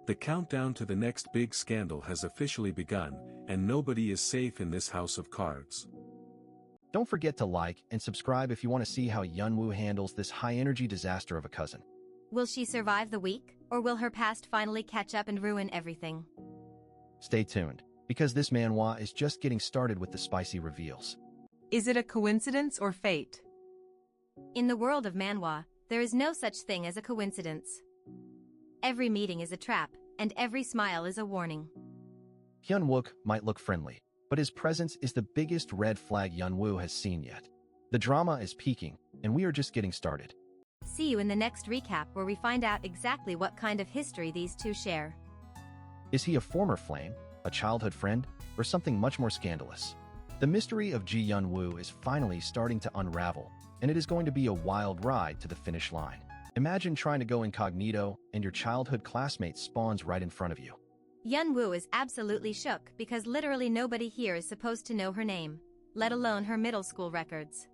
The countdown to the next big scandal has officially begun, and nobody is safe in this house of cards. Don't forget to like and subscribe if you want to see how Yunwoo handles this high-energy disaster of a cousin. Will she survive the week, or will her past finally catch up and ruin everything? Stay tuned, because this manhwa is just getting started with the spicy reveals. Is it a coincidence or fate? In the world of manhwa, there is no such thing as a coincidence. Every meeting is a trap, and every smile is a warning. Hyun-wook might look friendly, but his presence is the biggest red flag Yunwoo has seen yet. The drama is peaking, and we are just getting started. See you in the next recap where we find out exactly what kind of history these two share. Is he a former flame, a childhood friend, or something much more scandalous? The mystery of Ji Yunwoo is finally starting to unravel, and it is going to be a wild ride to the finish line. Imagine trying to go incognito, and your childhood classmate spawns right in front of you. Yunwoo is absolutely shook because literally nobody here is supposed to know her name, let alone her middle school records.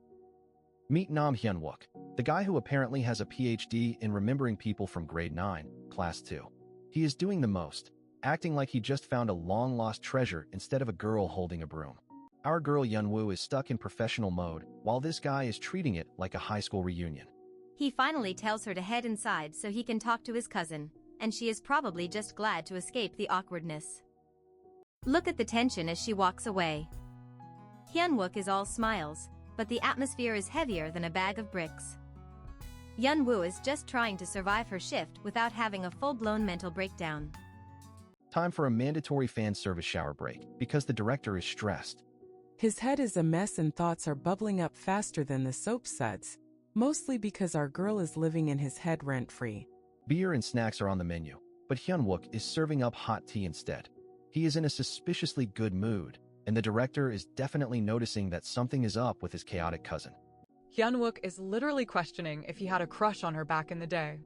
Meet Nam Hyun-wook, the guy who apparently has a PhD in remembering people from grade 9, class 2. He is doing the most, acting like he just found a long-lost treasure instead of a girl holding a broom. Our girl Yunwoo is stuck in professional mode, while this guy is treating it like a high school reunion. He finally tells her to head inside so he can talk to his cousin, and she is probably just glad to escape the awkwardness. Look at the tension as she walks away. Hyun-wook is all smiles, but the atmosphere is heavier than a bag of bricks. Yunwoo is just trying to survive her shift without having a full-blown mental breakdown. Time for a mandatory fan service shower break, because the director is stressed. His head is a mess and thoughts are bubbling up faster than the soap suds, mostly because our girl is living in his head rent-free. Beer and snacks are on the menu, but Hyun-wook is serving up hot tea instead. He is in a suspiciously good mood, and the director is definitely noticing that something is up with his chaotic cousin. Hyun-wook is literally questioning if he had a crush on her back in the day.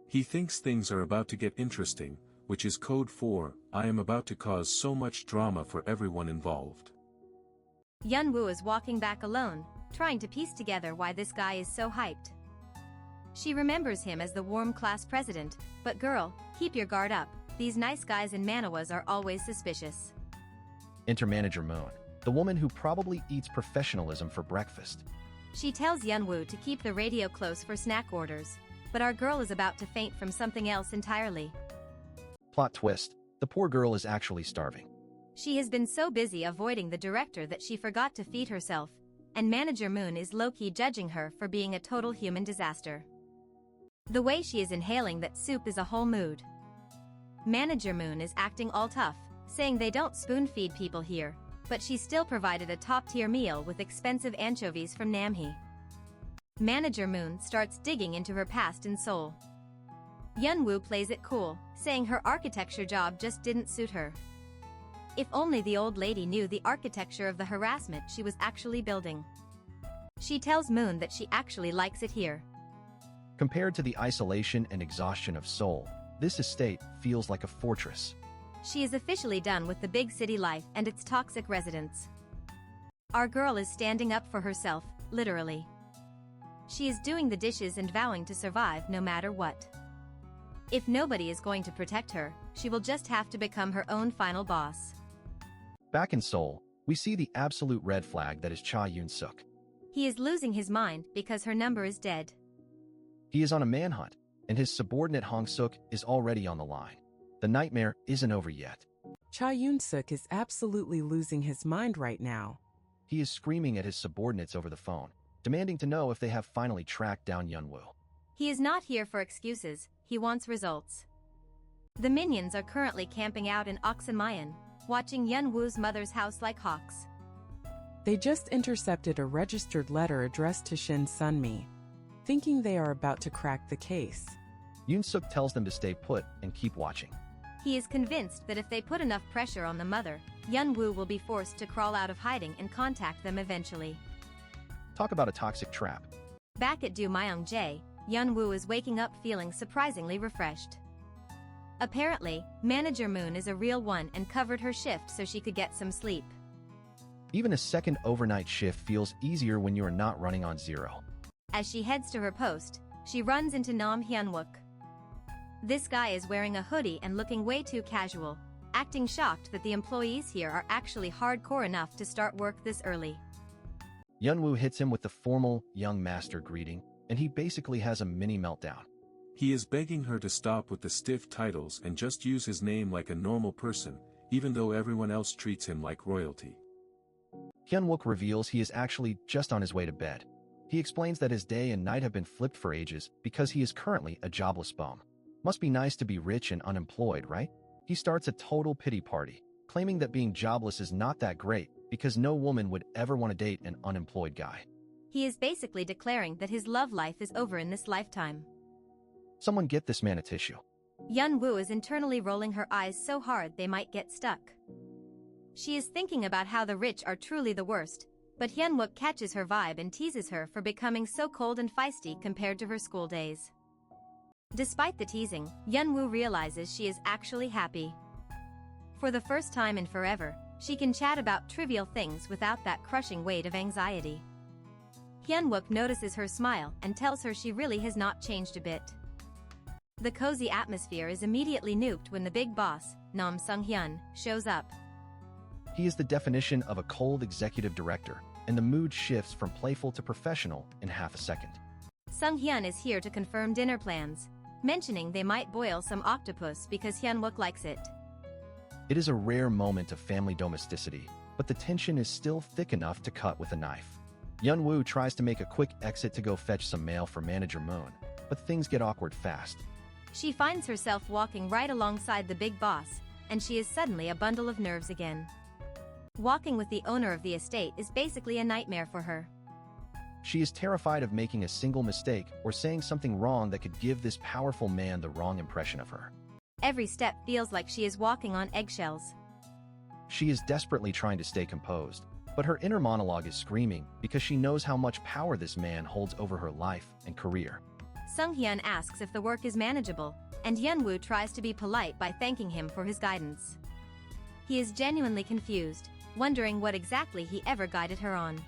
He thinks things are about to get interesting, which is code for, I am about to cause so much drama for everyone involved. Yunwoo is walking back alone, trying to piece together why this guy is so hyped. She remembers him as the warm class president, but girl, keep your guard up, these nice guys in manhwas are always suspicious. Enter Manager Moon, the woman who probably eats professionalism for breakfast. She tells Yunwoo to keep the radio close for snack orders, but our girl is about to faint from something else entirely. Plot twist, the poor girl is actually starving. She has been so busy avoiding the director that she forgot to feed herself, and Manager Moon is low-key judging her for being a total human disaster. The way she is inhaling that soup is a whole mood. Manager Moon is acting all tough, saying they don't spoon-feed people here, but she still provided a top-tier meal with expensive anchovies from Namhee. Manager Moon starts digging into her past in Seoul. Yunwoo plays it cool, saying her architecture job just didn't suit her. If only the old lady knew the architecture of the harassment she was actually building. She tells Moon that she actually likes it here. Compared to the isolation and exhaustion of Seoul, this estate feels like a fortress. She is officially done with the big city life and its toxic residents. Our girl is standing up for herself, literally. She is doing the dishes and vowing to survive no matter what. If nobody is going to protect her, she will just have to become her own final boss. Back in Seoul, we see the absolute red flag that is Cha Yoon-suk. He is losing his mind because her number is dead. He is on a manhunt, and his subordinate Hong-suk is already on the line. The nightmare isn't over yet. Cha Yoon-suk is absolutely losing his mind right now. He is screaming at his subordinates over the phone, demanding to know if they have finally tracked down Yunwoo. He is not here for excuses, he wants results. The minions are currently camping out in Oxenmayan, watching Yunwoo's mother's house like hawks. They just intercepted a registered letter addressed to Shin Sunmi, thinking they are about to crack the case. Yoon-suk tells them to stay put and keep watching. He is convinced that if they put enough pressure on the mother, Yunwoo will be forced to crawl out of hiding and contact them eventually. Talk about a toxic trap. Back at Do Myung-jae, Yunwoo is waking up feeling surprisingly refreshed. Apparently, Manager Moon is a real one and covered her shift so she could get some sleep. Even a second overnight shift feels easier when you are not running on zero. As she heads to her post, she runs into Nam Hyunwook. This guy is wearing a hoodie and looking way too casual, acting shocked that the employees here are actually hardcore enough to start work this early. Yunwoo hits him with the formal, young master greeting, and he basically has a mini meltdown. He is begging her to stop with the stiff titles and just use his name like a normal person, even though everyone else treats him like royalty. Hyunwook reveals he is actually just on his way to bed. He explains that his day and night have been flipped for ages because he is currently a jobless bum. Must be nice to be rich and unemployed, right? He starts a total pity party, claiming that being jobless is not that great because no woman would ever want to date an unemployed guy. He is basically declaring that his love life is over in this lifetime. Someone get this man a tissue. Yunwoo is internally rolling her eyes so hard they might get stuck. She is thinking about how the rich are truly the worst, but Hyunwook catches her vibe and teases her for becoming so cold and feisty compared to her school days. Despite the teasing, Yunwoo realizes she is actually happy. For the first time in forever, she can chat about trivial things without that crushing weight of anxiety. Hyunwook notices her smile and tells her she really has not changed a bit. The cozy atmosphere is immediately nuked when the big boss, Nam Sung-hyun, shows up. He is the definition of a cold executive director, and the mood shifts from playful to professional in half a second. Sung-hyun is here to confirm dinner plans, mentioning they might boil some octopus because Hyunwook likes it. It is a rare moment of family domesticity, but the tension is still thick enough to cut with a knife. Yunwoo tries to make a quick exit to go fetch some mail for Manager Moon, but things get awkward fast. She finds herself walking right alongside the big boss, and she is suddenly a bundle of nerves again. Walking with the owner of the estate is basically a nightmare for her. She is terrified of making a single mistake or saying something wrong that could give this powerful man the wrong impression of her. Every step feels like she is walking on eggshells. She is desperately trying to stay composed, but her inner monologue is screaming because she knows how much power this man holds over her life and career. Sung-hyun asks if the work is manageable, and Yunwoo tries to be polite by thanking him for his guidance. He is genuinely confused, wondering what exactly he ever guided her on.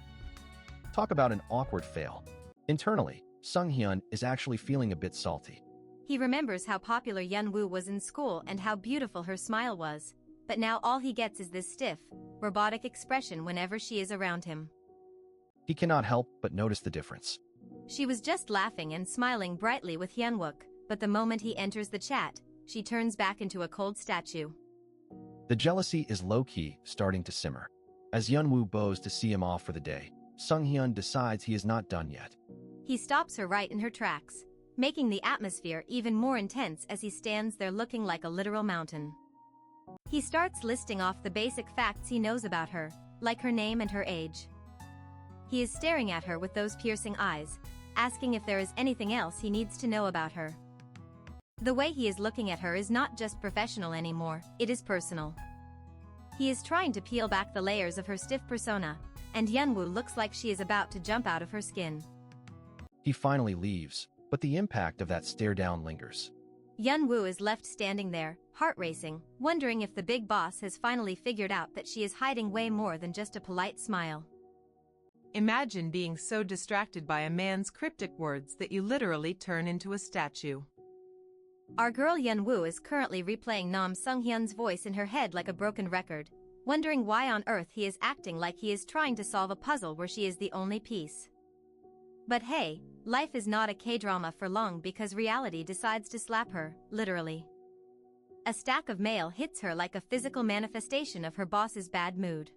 Talk about an awkward fail. Internally, Sung-hyun is actually feeling a bit salty. He remembers how popular Yunwoo was in school and how beautiful her smile was, but now all he gets is this stiff, robotic expression whenever she is around him. He cannot help but notice the difference. She was just laughing and smiling brightly with Hyunwook, but the moment he enters the chat, she turns back into a cold statue. The jealousy is low-key, starting to simmer. As Yunwoo bows to see him off for the day, Sung-hyun decides he is not done yet. He stops her right in her tracks, making the atmosphere even more intense as he stands there looking like a literal mountain. He starts listing off the basic facts he knows about her, like her name and her age. He is staring at her with those piercing eyes, asking if there is anything else he needs to know about her. The way he is looking at her is not just professional anymore, it is personal. He is trying to peel back the layers of her stiff persona, and Yunwoo looks like she is about to jump out of her skin. He finally leaves, but the impact of that stare-down lingers. Yunwoo is left standing there, heart racing, wondering if the big boss has finally figured out that she is hiding way more than just a polite smile. Imagine being so distracted by a man's cryptic words that you literally turn into a statue. Our girl Yunwoo is currently replaying Nam Sung-hyun's voice in her head like a broken record, wondering why on earth he is acting like he is trying to solve a puzzle where she is the only piece. But hey, life is not a K-drama for long because reality decides to slap her, literally. A stack of mail hits her like a physical manifestation of her boss's bad mood.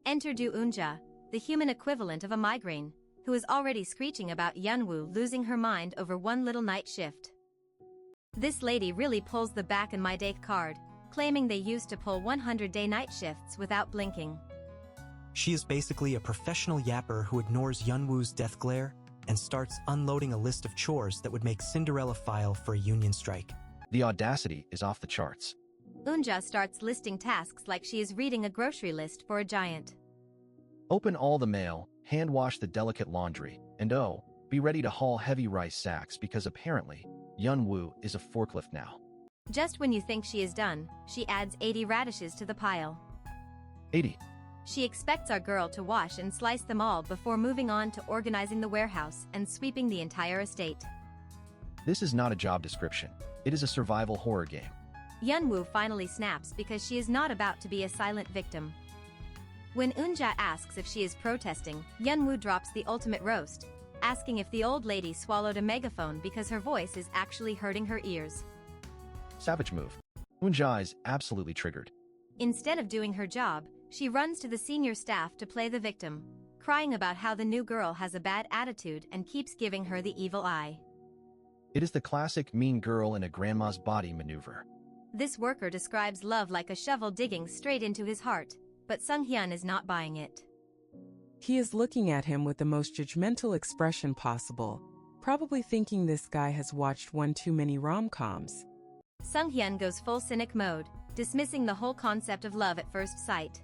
Enter Du Eunja, the human equivalent of a migraine, who is already screeching about Yunwoo losing her mind over one little night shift. This lady really pulls the back in my day card, claiming they used to pull 100-day night shifts without blinking. She is basically a professional yapper who ignores Yunwoo's death glare and starts unloading a list of chores that would make Cinderella file for a union strike. The audacity is off the charts. Eunja starts listing tasks like she is reading a grocery list for a giant. Open all the mail, hand wash the delicate laundry, and be ready to haul heavy rice sacks because apparently, Yunwoo is a forklift now. Just when you think she is done, she adds 80 radishes to the pile. 80. She expects our girl to wash and slice them all before moving on to organizing the warehouse and sweeping the entire estate. This is not a job description. It is a survival horror game. Yunwoo finally snaps because she is not about to be a silent victim. When Eunja asks if she is protesting, Yunwoo drops the ultimate roast, asking if the old lady swallowed a megaphone because her voice is actually hurting her ears. Savage move. Eunja is absolutely triggered. Instead of doing her job, she runs to the senior staff to play the victim, crying about how the new girl has a bad attitude and keeps giving her the evil eye. It is the classic mean girl in a grandma's body maneuver. This worker describes love like a shovel digging straight into his heart, but Sung-hyun is not buying it. He is looking at him with the most judgmental expression possible, probably thinking this guy has watched one too many rom-coms. Sung-hyun goes full cynic mode, dismissing the whole concept of love at first sight.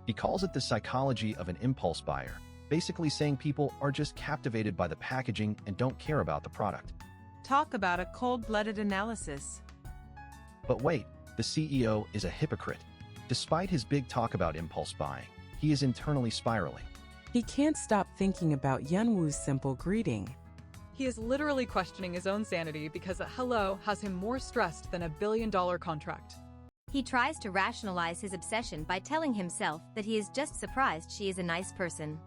He calls it the psychology of an impulse buyer, basically saying people are just captivated by the packaging and don't care about the product. Talk about a cold-blooded analysis. But wait, the CEO is a hypocrite. Despite his big talk about impulse buying, he is internally spiraling. He can't stop thinking about Yunwoo's simple greeting. He is literally questioning his own sanity because a hello has him more stressed than $1 billion contract. He tries to rationalize his obsession by telling himself that he is just surprised she is a nice person.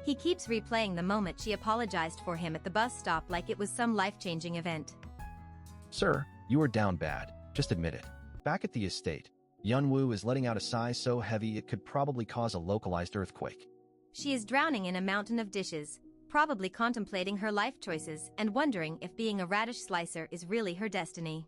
He keeps replaying the moment she apologized for him at the bus stop like it was some life-changing event. Sir, you are down bad. Just admit it. Back at the estate, Yunwoo is letting out a sigh so heavy it could probably cause a localized earthquake. She is drowning in a mountain of dishes, probably contemplating her life choices and wondering if being a radish slicer is really her destiny.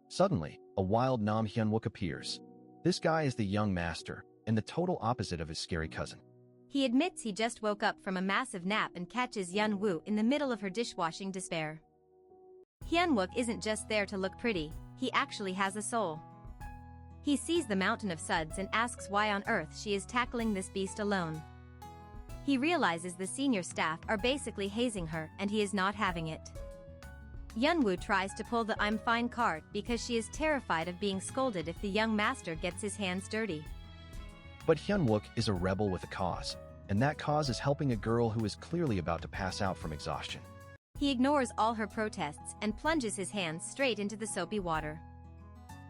Suddenly, a wild Nam Hyunwook appears. This guy is the young master, and the total opposite of his scary cousin. He admits he just woke up from a massive nap and catches Yunwoo in the middle of her dishwashing despair. Hyunwook isn't just there to look pretty, he actually has a soul. He sees the mountain of suds and asks why on earth she is tackling this beast alone. He realizes the senior staff are basically hazing her and he is not having it. Yunwoo tries to pull the I'm fine card because she is terrified of being scolded if the young master gets his hands dirty. But Hyunwook is a rebel with a cause, and that cause is helping a girl who is clearly about to pass out from exhaustion. He ignores all her protests and plunges his hands straight into the soapy water.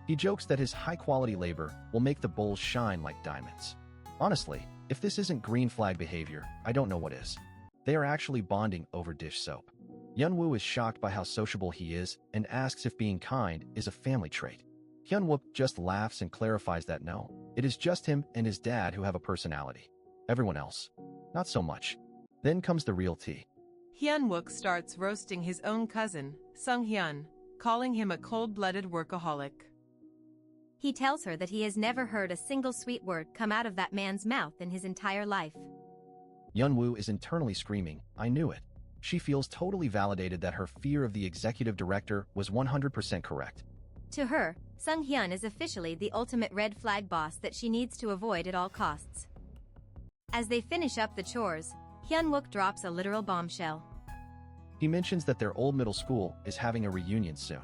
He jokes that his high-quality labor will make the bowls shine like diamonds. Honestly, if this isn't green flag behavior, I don't know what is. They are actually bonding over dish soap. Yunwoo is shocked by how sociable he is and asks if being kind is a family trait. Hyunwook just laughs and clarifies that no, it is just him and his dad who have a personality. Everyone else, not so much. Then comes the real tea. Hyunwook starts roasting his own cousin, Sung-hyun, calling him a cold-blooded workaholic. He tells her that he has never heard a single sweet word come out of that man's mouth in his entire life. Yunwoo is internally screaming, I knew it. She feels totally validated that her fear of the executive director was 100% correct. To her, Sung-hyun is officially the ultimate red flag boss that she needs to avoid at all costs. As they finish up the chores, Hyunwook drops a literal bombshell. He mentions that their old middle school is having a reunion soon.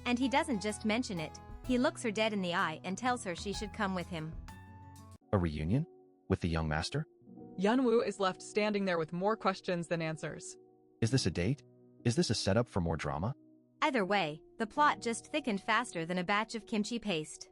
And he doesn't just mention it, he looks her dead in the eye and tells her she should come with him. A reunion? With the young master? Yunwoo is left standing there with more questions than answers. Is this a date? Is this a setup for more drama? Either way, the plot just thickened faster than a batch of kimchi paste.